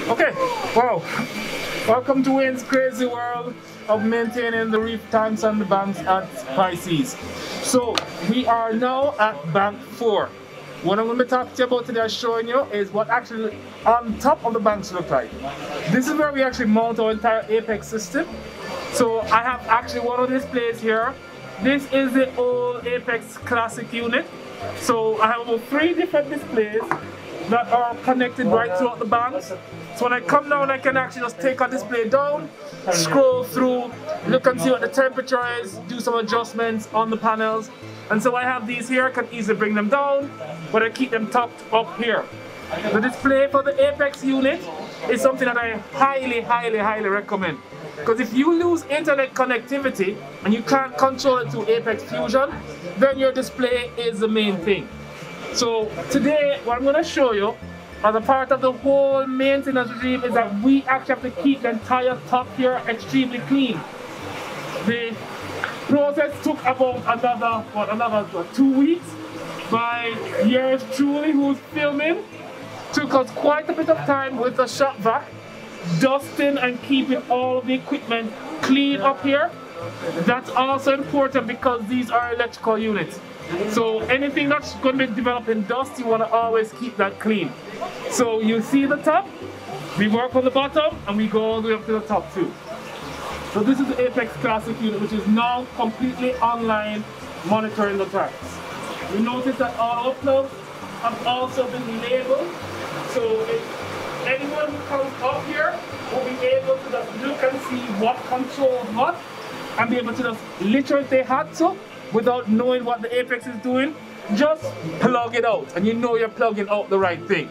Okay, wow. Welcome to Wayne's crazy world of maintaining the reef tanks and the banks at Pisces. So we are now at bank 4. What I'm going to be talking to you about today, showing you, is what actually on top of the banks look like. This is where we actually mount our entire Apex system. So I have actually one of these displays here. This is the old Apex Classic unit. So I have about 3 different displays that are connected right throughout the banks. So when I come down, I can actually just take a display down, scroll through, look and see what the temperature is, do some adjustments on the panels. And so I have these here, I can easily bring them down, but I keep them tucked up here. The display for the Apex unit is something that I highly recommend. Because if you lose internet connectivity and you can't control it through Apex Fusion, then your display is the main thing. So today, what I'm going to show you as a part of the whole maintenance regime is that we actually have to keep the entire top here extremely clean. The process took about another 2 weeks by yours truly, who's filming. Took us quite a bit of time with the shop vac, dusting and keeping all the equipment clean up here. That's also important because these are electrical units. So anything that's going to be developing dust, you want to always keep that clean. So you see the top, we work on the bottom, and we go all the way up to the top too. So this is the Apex Classic unit, which is now completely online monitoring the tanks. You notice that all our plugs have also been labeled. So if anyone who comes up here will be able to just look and see what controls what, and be able to just literally, if they had to, without knowing what the Apex is doing, just plug it out, and you know you're plugging out the right thing.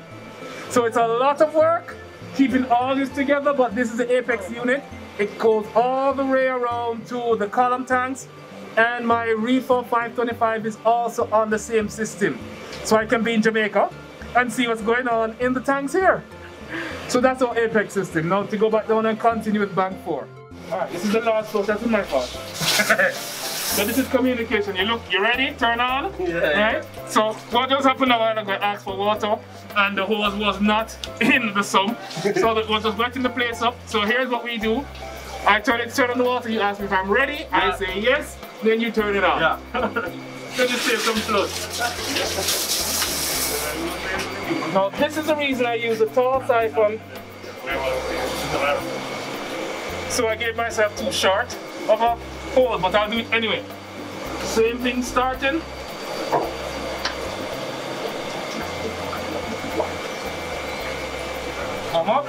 So it's a lot of work keeping all this together, but this is the Apex unit. It goes all the way around to the column tanks, and my reefer 525 is also on the same system. So I can be in Jamaica and see what's going on in the tanks here. So that's our Apex system. Now to go back down and continue with bank 4. Alright, this is the last flush, that's my fault. So this is communication. You ready? Turn on. Yeah. Right? So what just happened a while ago, I asked for water and the hose was not in the sump. So it was just wetting the place up. So here's what we do. I turn on the water, you ask me if I'm ready, yeah. I say yes, then you turn it on. Yeah. Then you save some flood. Now this is the reason I use a tall siphon. So I gave myself too short of a hole, but I'll do it anyway. Same thing starting. Come up.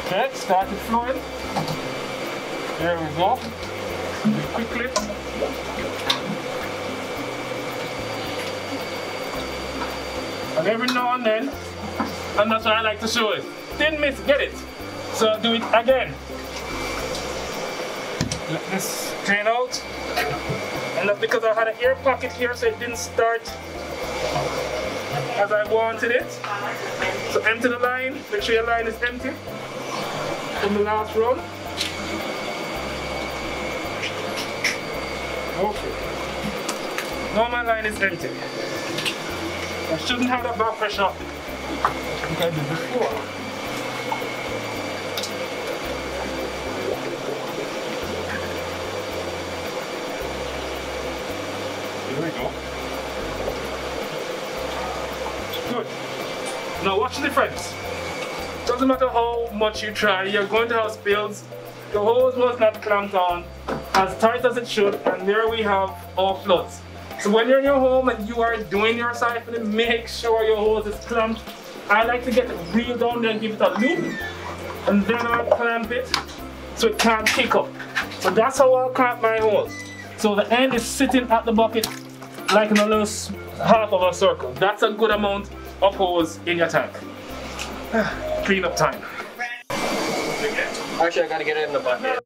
Okay, started flowing. There we go. Quickly. And every now and then, and that's what I like to show it. Didn't miss, get it. So I'll do it again. Let this drain out. And that's because I had an air pocket here, so it didn't start as I wanted it. So empty the line, make sure your line is empty from the last run. Okay. Now my line is empty. I shouldn't have that back pressure like I did before. Here we go. Good. Now watch the difference. Doesn't matter how much you try, you're going to have spills. The hose was not clamped on as tight as it should, and there we have our floods. So when you're in your home and you are doing your siphoning, make sure your hose is clamped. I like to get it real down there and give it a loop, and then I'll clamp it so it can't kick up. So that's how I'll clamp my hose. So the end is sitting at the bucket like in a little half of a circle. That's a good amount of hose in your tank. Clean up time. Actually, I gotta get it in the bucket.